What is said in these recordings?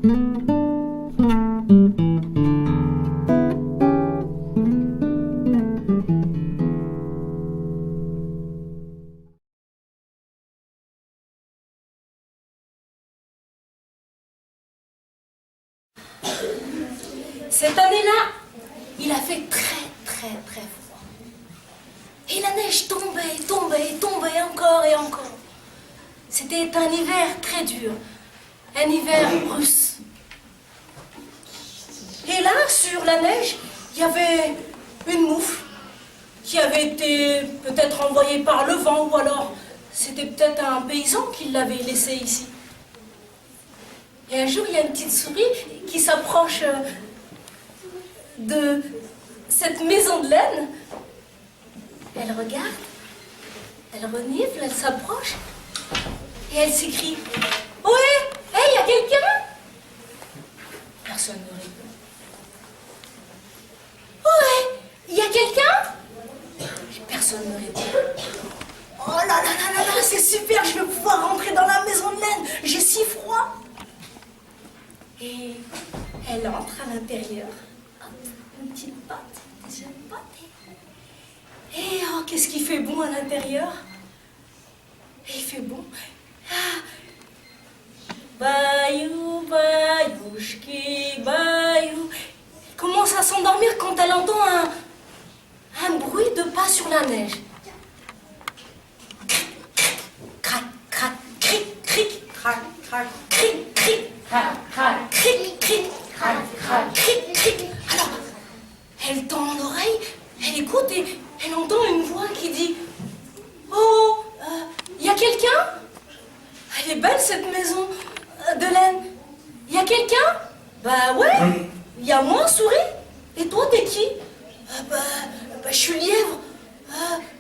Cette année-là, il a fait très froid. Et la neige tombait encore et encore. C'était un hiver très dur, un hiver russe. Et là, sur la neige, il y avait une moufle qui avait été peut-être envoyée par le vent, ou alors c'était peut-être un paysan qui l'avait laissée ici. Et un jour, il y a une petite souris qui s'approche de cette maison de laine. Elle regarde, elle renifle, elle s'approche et elle s'écrie: ouais, hey, y a quelqu'un? Personne ne répond. Ouais, y a quelqu'un? Personne ne répond. Oh là, c'est super, je vais pouvoir rentrer dans la maison de laine, j'ai si froid. Et elle entre à l'intérieur. Une petite pâte, des jeunes pâtes. Et oh, qu'est-ce qui fait bon à l'intérieur? Il fait bon. Ah. Bayou, bayouchki, bayou. Elle commence à s'endormir quand elle entend un bruit de pas sur la neige. Crac, crac, cric, cric, crac, crac, cric, cric, crac, crac, cric, cric, crac, crac, cric, cric. Alors, elle tend l'oreille, elle écoute et elle entend une voix qui dit: oh, y a quelqu'un? Elle est belle cette maison de laine. Y a quelqu'un? Bah ouais, y a moi, souris. Et toi, t'es qui? Je suis lièvre.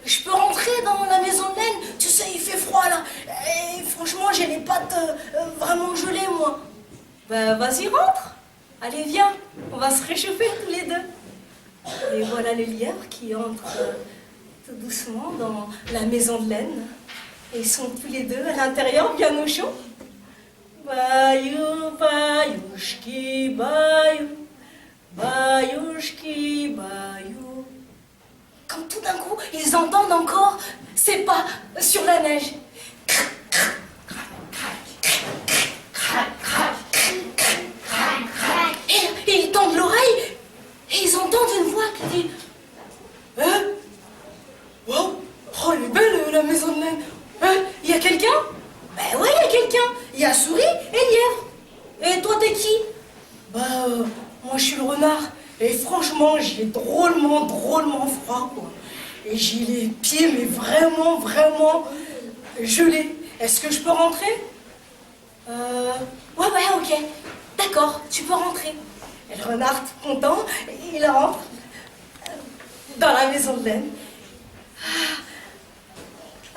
Je peux rentrer dans la maison de laine? Tu sais, il fait froid là. Et franchement, j'ai les pattes vraiment gelées, moi. Bah vas-y, rentre. Allez, viens, on va se réchauffer tous les deux. Et voilà le lièvre qui entre tout doucement dans la maison de laine. Et ils sont tous les deux à l'intérieur, bien au chaud. Bayou, bayouchki, bayou, bayouchki, bayou. Quand tout d'un coup, ils entendent encore ces pas sur la neige. Et ils tendent l'oreille et ils entendent une voix qui dit: wow, oh, elle est belle la maison de laine. Y a quelqu'un? Ben ouais, y a quelqu'un. Y a souris et lièvre. Et toi, t'es qui? Moi je suis le renard. Et franchement, j'ai drôlement froid, quoi. Et j'ai les pieds, mais vraiment gelés. Est-ce que je peux rentrer? Ouais, ok. D'accord, tu peux rentrer. Et le renard, tout content, il rentre dans la maison de laine.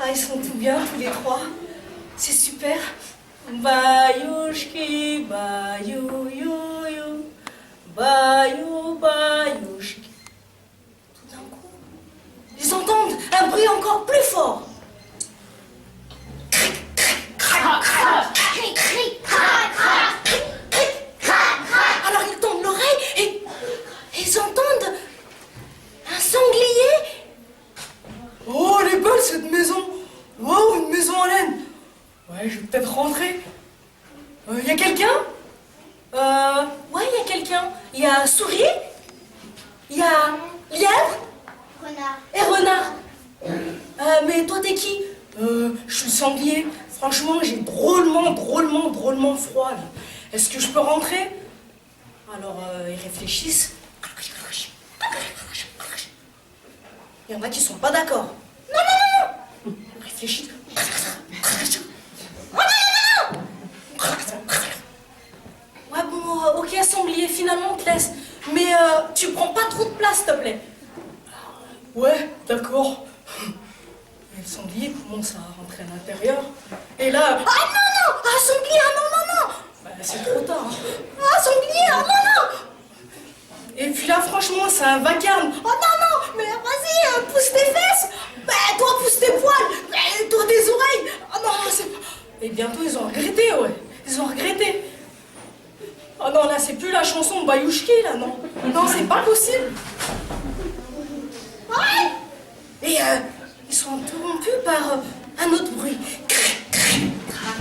Ils sont tout bien, tous les trois. C'est super. Bayouchki, bayou, you, you. Bayou, bayouchki. Tout d'un coup, ils entendent un bruit encore plus fort. Alors ils tendent l'oreille et ils entendent un sanglier. Oh, elle est belle cette maison. Wow, une maison en laine. Ouais, je vais peut-être rentrer. Y a quelqu'un? Ouais, y a quelqu'un. Y a souris, y a lièvre, Renard. et renard. Mais toi, t'es qui? Je suis sanglier. Franchement, j'ai drôlement froid, là. Est-ce que je peux rentrer? Alors, ils réfléchissent. Il y en a qui sont pas d'accord. Non. Ils réfléchissent. Ouais, bon, ok, sanglier, finalement, on te laisse. Mais tu prends pas trop de place, s'il te plaît. Ouais, d'accord. Et le sanglier commence à rentrer à l'intérieur. Et là... Ah non! Ah, sanglier, non! Bah, c'est trop tard. Ah, sanglier, non! Et puis là, franchement, c'est un vacarme. Oh non, mais vas-y, pousse tes fesses. Bah, toi, pousse tes poils. Bah, toi, tes oreilles. Oh non, c'est pas... Et bientôt, ils ont regretté, ouais. Ils ont regretté. Oh non, là, c'est plus la chanson de Bayouchki, là, non. Non, c'est pas possible. Ouais. Et ils sont interrompus par un autre bruit. Crac,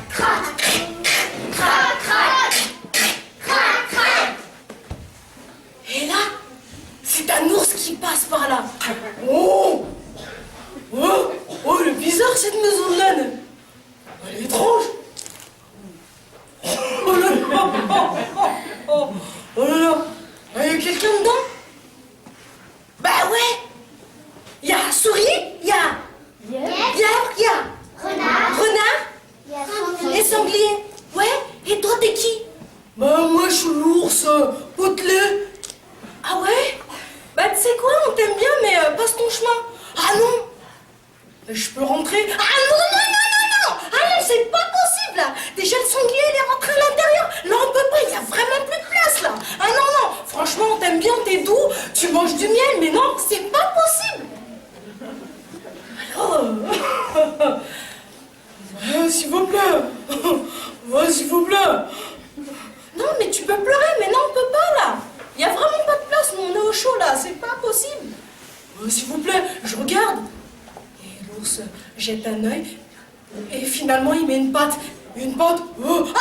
crac, crac, crac, crac, crac, crac. Et là, c'est un ours qui passe par là. Oh, oh, oh, elle est bizarre cette maison de laine. Elle est étrange. Oh là là, oh là là, il y a quelqu'un dedans? Bah ouais. Il y a un souris, il y a lièvre, il y a renard, et sanglier. Ouais, et toi t'es qui? Bah moi je suis l'ours potelé. Ah ouais? Bah tu sais quoi, on t'aime bien mais passe ton chemin. Ah non. Je peux rentrer? Ah non, non, non, non, non. Ah non, c'est pas possible là. Déjà le sanglier il est rentré à l'intérieur. Là on peut pas, il y a vraiment plus de place là. Ah non, non, franchement on t'aime bien, t'es doux, tu manges du miel, mais non, c'est pas possible. Alors, s'il vous plaît, s'il vous plaît. Non mais tu peux pleurer, mais non on peut pas là. Il y a vraiment pas de place, nous on est au chaud là, c'est pas possible. S'il vous plaît, je regarde. L'ours jette un œil et finalement il met une patte. Une patte. Oh. Ah non, non,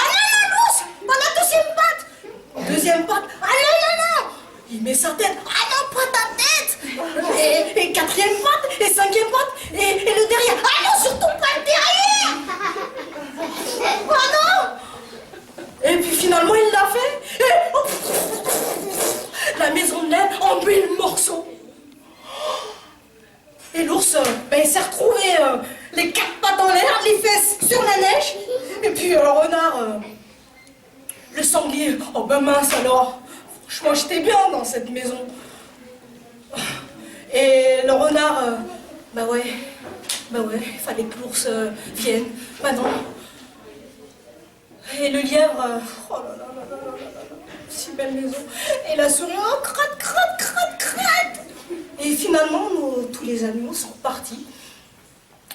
l'ours! Pas la deuxième patte! Deuxième patte. Ah non, non, non! Il met sa tête. Ah non, pas ta tête! Et quatrième patte, et cinquième patte, et le derrière. Ah non, surtout pas le derrière! Oh non! Et puis finalement il l'a fait. Et la maison de laine en 1000 morceaux. Et l'ours, il s'est retrouvé les quatre pattes en l'air, les fesses sur la neige. Et puis le renard, le sanglier, oh ben mince alors. Franchement, j'étais bien dans cette maison. Et le renard, bah ouais, il fallait que l'ours vienne. Bah non. Et le lièvre, oh là là là là là là là, si belle maison. Et la souris, oh crade, crade, crade, crade. Et finalement, tous les animaux sont partis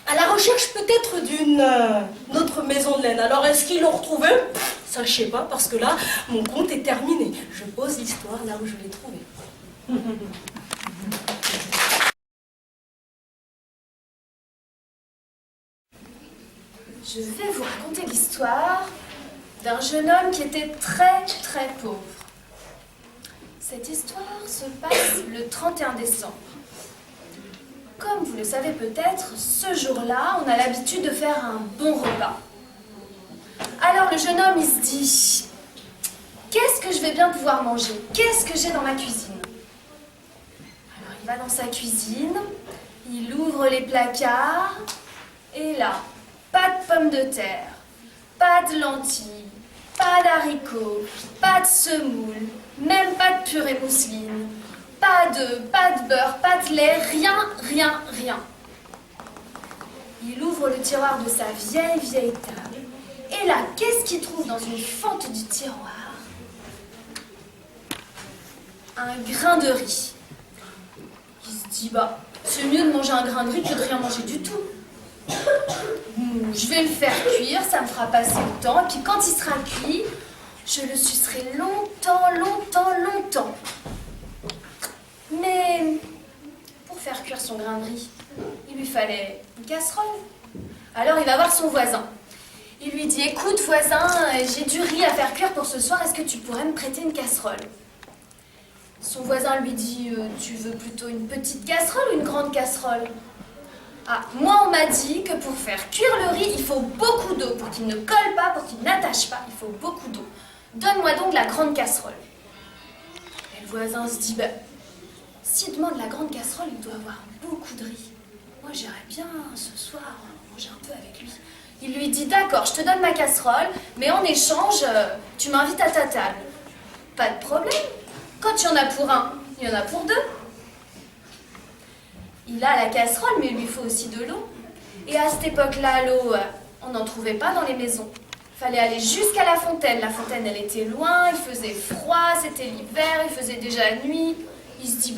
à la recherche peut-être d'une autre maison de laine. Alors, est-ce qu'ils l'ont retrouvée? Ça, je sais pas, parce que là, mon conte est terminé. Je pose l'histoire là où je l'ai trouvée. Je vais vous raconter l'histoire d'un jeune homme qui était très, très pauvre. Cette histoire se passe le 31 décembre. Comme vous le savez peut-être, ce jour-là, on a l'habitude de faire un bon repas. Alors le jeune homme, il se dit, qu'est-ce que je vais bien pouvoir manger? Qu'est-ce que j'ai dans ma cuisine? Alors il va dans sa cuisine, il ouvre les placards, et là, pas de pommes de terre, pas de lentilles, pas d'haricots, pas de semoule, même pas de purée mousseline, pas d'œufs, pas de beurre, pas de lait, rien, rien, rien. Il ouvre le tiroir de sa vieille table. Et là, qu'est-ce qu'il trouve dans une fente du tiroir? Un grain de riz. Il se dit, bah, c'est mieux de manger un grain de riz que de rien manger du tout. Je vais le faire cuire, ça me fera passer le temps. Et puis quand il sera cuit, je le sucerai longtemps, longtemps, longtemps. Mais pour faire cuire son grain de riz, il lui fallait une casserole. Alors il va voir son voisin. Il lui dit, écoute voisin, j'ai du riz à faire cuire pour ce soir, est-ce que tu pourrais me prêter une casserole? Son voisin lui dit, tu veux plutôt une petite casserole ou une grande casserole? Ah, moi on m'a dit que pour faire cuire le riz, il faut beaucoup d'eau. Pour qu'il ne colle pas, pour qu'il n'attache pas, il faut beaucoup d'eau. Donne-moi donc la grande casserole. Et le voisin se dit, s'il demande la grande casserole, il doit avoir beaucoup de riz. Moi j'irais bien ce soir manger un peu avec lui. Il lui dit, d'accord, je te donne ma casserole, mais en échange, tu m'invites à ta table. Pas de problème. Quand il y en a pour un, il y en a pour deux. Il a la casserole, mais il lui faut aussi de l'eau. Et à cette époque-là, l'eau, on n'en trouvait pas dans les maisons. Il fallait aller jusqu'à la fontaine. La fontaine, elle était loin, il faisait froid, c'était l'hiver, il faisait déjà nuit. Il se dit,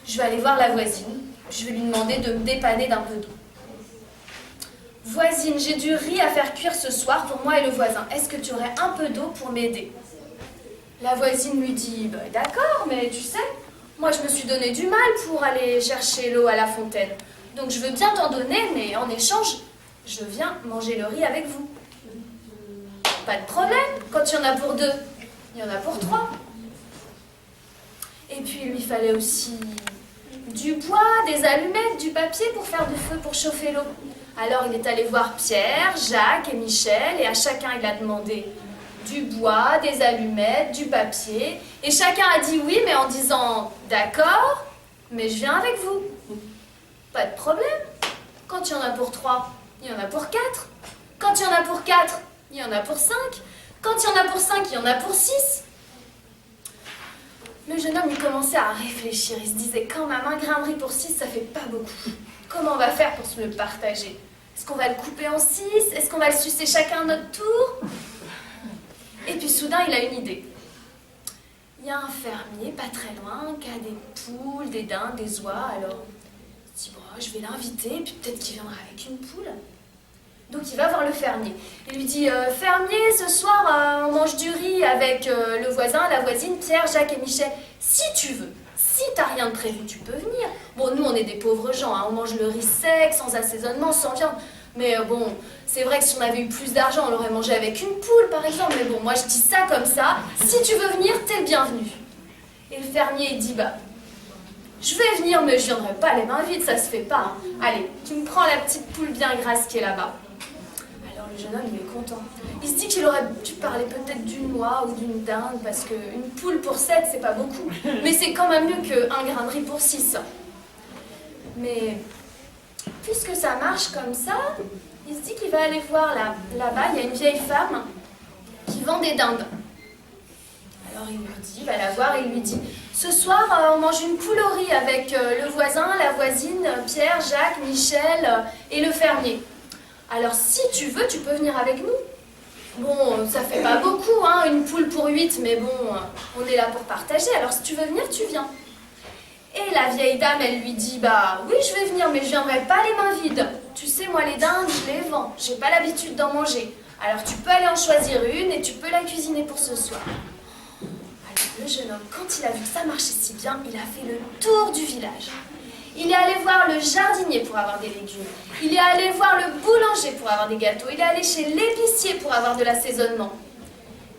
je vais aller voir la voisine. Je vais lui demander de me dépanner d'un peu d'eau. Voisine, j'ai du riz à faire cuire ce soir pour moi et le voisin. Est-ce que tu aurais un peu d'eau pour m'aider? La voisine lui dit, bah, d'accord, mais tu sais, moi je me suis donné du mal pour aller chercher l'eau à la fontaine. Donc je veux bien t'en donner, mais en échange, je viens manger le riz avec vous. Pas de problème, quand il y en a pour 2, il y en a pour 3. Et puis il lui fallait aussi du bois, des allumettes, du papier pour faire du feu, pour chauffer l'eau. Alors il est allé voir Pierre, Jacques et Michel, et à chacun il a demandé du bois, des allumettes, du papier. Et chacun a dit oui, mais en disant « D'accord, mais je viens avec vous. » Pas de problème. Quand il y en a pour 3, il y en a pour 4. Quand il y en a pour 4, il y en a pour 5. Quand il y en a pour 5, il y en a pour 6. Le jeune homme, il commençait à réfléchir. Il se disait quand même, un grain de riz pour 6, ça fait pas beaucoup. Comment on va faire pour se le partager? Est-ce qu'on va le couper en 6? Est-ce qu'on va le sucer chacun à notre tour? Et puis soudain, il a une idée. Il y a un fermier, pas très loin, qui a des poules, des dindes, des oies. Alors, il se dit, bon, je vais l'inviter, puis peut-être qu'il viendra avec une poule. Donc il va voir le fermier. Il lui dit, fermier, ce soir, on mange du riz avec le voisin, la voisine, Pierre, Jacques et Michel. Si tu veux, si t'as rien de prévu, tu peux venir. Bon, nous, on est des pauvres gens, hein, on mange le riz sec, sans assaisonnement, sans viande. Mais bon, c'est vrai que si on avait eu plus d'argent, on l'aurait mangé avec une poule, par exemple. Mais bon, moi, je dis ça comme ça. Si tu veux venir, t'es le bienvenu. Et le fermier, il dit, bah, je vais venir, mais je viendrai pas les mains vides, ça se fait pas. Hein. Allez, tu me prends la petite poule bien grasse qui est là-bas. Alors le jeune homme, il est content. Il se dit qu'il aurait dû parler peut-être d'une oie ou d'une dinde, parce qu'une poule pour 7, c'est pas beaucoup. Mais c'est quand même mieux qu'un grain de riz pour 6. Mais puisque ça marche comme ça, il se dit qu'il va aller voir là-bas, il y a une vieille femme qui vend des dindes. Alors il lui dit, il va la voir et il lui dit, ce soir on mange une poule au riz avec le voisin, la voisine, Pierre, Jacques, Michel et le fermier. Alors si tu veux, tu peux venir avec nous. Bon, ça fait pas beaucoup, hein, une poule pour 8, mais bon, on est là pour partager, alors si tu veux venir, tu viens. Et la vieille dame, elle lui dit, bah oui, je vais venir, mais je viendrai pas les mains vides. Tu sais, moi, les dindes, je les vends. J'ai pas l'habitude d'en manger. Alors, tu peux aller en choisir une et tu peux la cuisiner pour ce soir. Alors, le jeune homme, quand il a vu que ça marchait si bien, il a fait le tour du village. Il est allé voir le jardinier pour avoir des légumes. Il est allé voir le boulanger pour avoir des gâteaux. Il est allé chez l'épicier pour avoir de l'assaisonnement.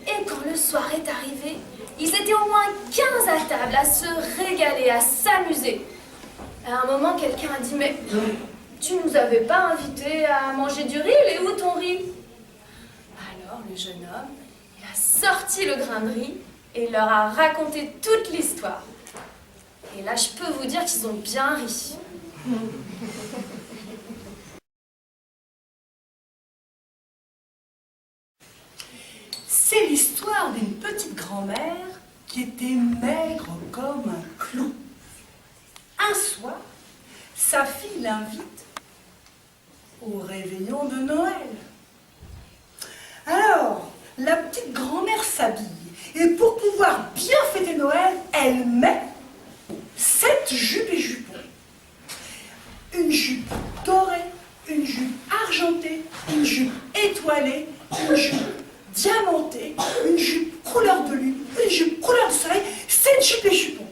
Et quand le soir est arrivé, ils étaient au moins 15 à table à se régaler, à s'amuser. À un moment, quelqu'un a dit, mais tu nous avais pas invités à manger du riz, il est où ton riz? Alors le jeune homme, il a sorti le grain de riz et il leur a raconté toute l'histoire. Et là, je peux vous dire qu'ils ont bien ri. C'est l'histoire d'une petite grand-mère qui était maigre comme un clou. Un soir, sa fille l'invite au réveillon de Noël. Alors, la petite grand-mère s'habille et pour pouvoir bien fêter Noël, elle met 7 jupes et jupons. Une jupe dorée, une jupe argentée, une jupe étoilée, une jupe diamantée, une jupe couleur de lune, une jupe couleur de soleil, 7 jupes et jupons.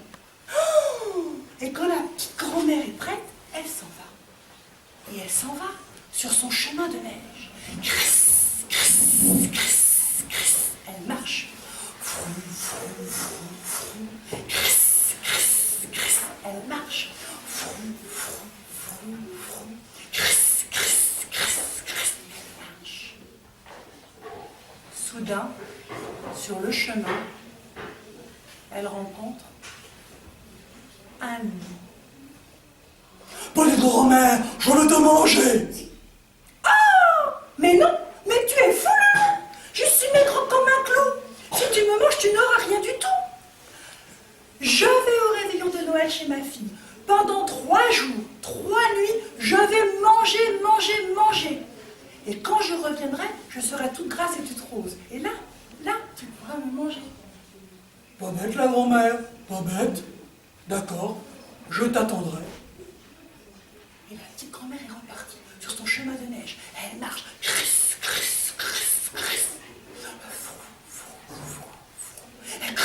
Oh, et quand la petite grand-mère est prête, elle s'en va. Et elle s'en va sur son chemin de neige. Criss, criss, criss, criss. Elle marche. Frou, frou, frou, frou. Criss, criss, criss. Elle marche. Frou, frou, frou, frou. Criss, criss, criss, criss. Elle marche. Soudain, sur le chemin, elle rencontre un loup. Petite grand-mère, je vais te manger. Ah! Mais non, mais tu es fou, le loup. Je suis maigre comme un clou. Si tu me manges, tu n'auras rien du tout. Je vais au réveillon de Noël chez ma fille. Pendant 3 jours, 3 nuits, je vais manger, manger, manger. Et quand je reviendrai, je serai toute grasse et toute rose. Et là, tu pourras me manger. Pas bête la grand-mère, pas bête. D'accord, je t'attendrai. Et la petite grand-mère est repartie sur son chemin de neige. Elle marche. Criss, criss, criss, criss. Frou, frou, frou, frou. Elle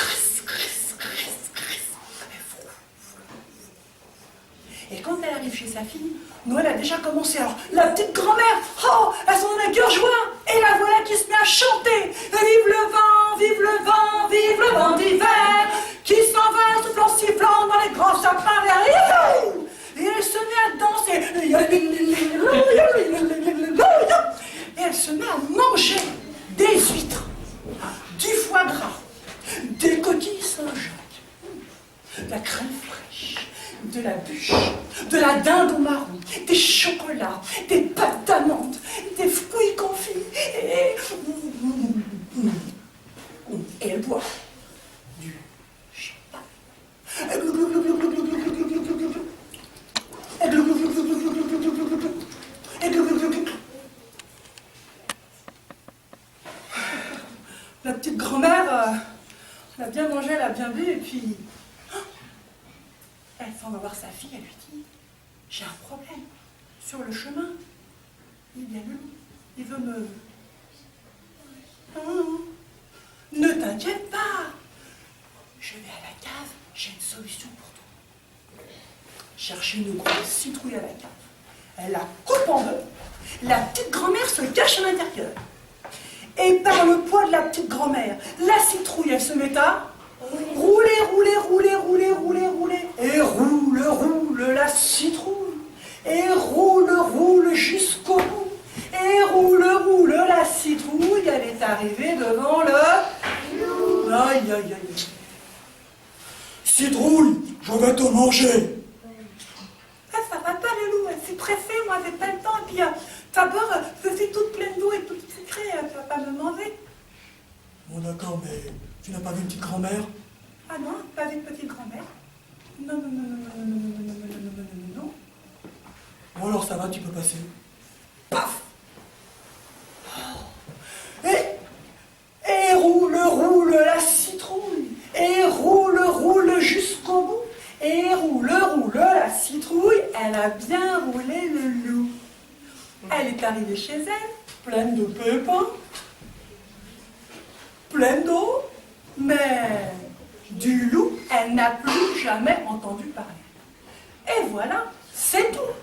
chez sa fille, Noël a déjà commencé. Alors, la petite grand-mère, oh, elle s'en a le cœur joie. Et la voilà qui se met à chanter. Vive le vent, vive le vent, vive le vent d'hiver, qui s'en va soufflant, sifflant dans les grands sapins verts. Et elle se met à danser. Et elle se met à manger des huîtres, du foie gras, des coquilles Saint-Jacques, de la crème fraîche, de la bûche, de la dinde au marron, des chocolats, des pâtes d'amandes, des fruits confits, et elle boit du champagne. La petite grand-mère, elle a bien mangé, elle a bien bu, et puis elle s'en va voir sa fille, elle lui dit, j'ai un problème sur le chemin. Il y a le loup, il veut me... Ne t'inquiète pas, je vais à la cave, j'ai une solution pour toi. Chercher une grosse citrouille à la cave. Elle la coupe en deux, la petite grand-mère se cache à l'intérieur. Et par le poids de la petite grand-mère, la citrouille, elle se met à rouler, rouler, rouler, rouler, rouler, rouler. Et roule, roule la citrouille. Et roule, roule jusqu'au bout. Et roule, roule la citrouille. Elle est arrivée devant le... Aïe, aïe, aïe. Citrouille, je vais te manger. Ah, ça va pas le loup, elle s'est pressée, moi j'ai pas le temps. Et puis d'abord, je suis toute pleine d'eau et toute sucrée, tu vas pas me manger. Bon d'accord, mais tu n'as pas vu une petite grand-mère? Ah non, pas une petite grand-mère. Non, non, non, non, non, non, non, non, non, non, non, non, non, non. Bon alors ça va, tu peux passer. Paf! Et roule, roule la citrouille. Et roule, roule jusqu'au bout. Et roule, roule la citrouille. Elle a bien roulé le loup. Elle est arrivée chez elle, pleine de pépins, pleine d'eau, mais du loup, elle n'a plus jamais entendu parler. Et voilà, c'est tout.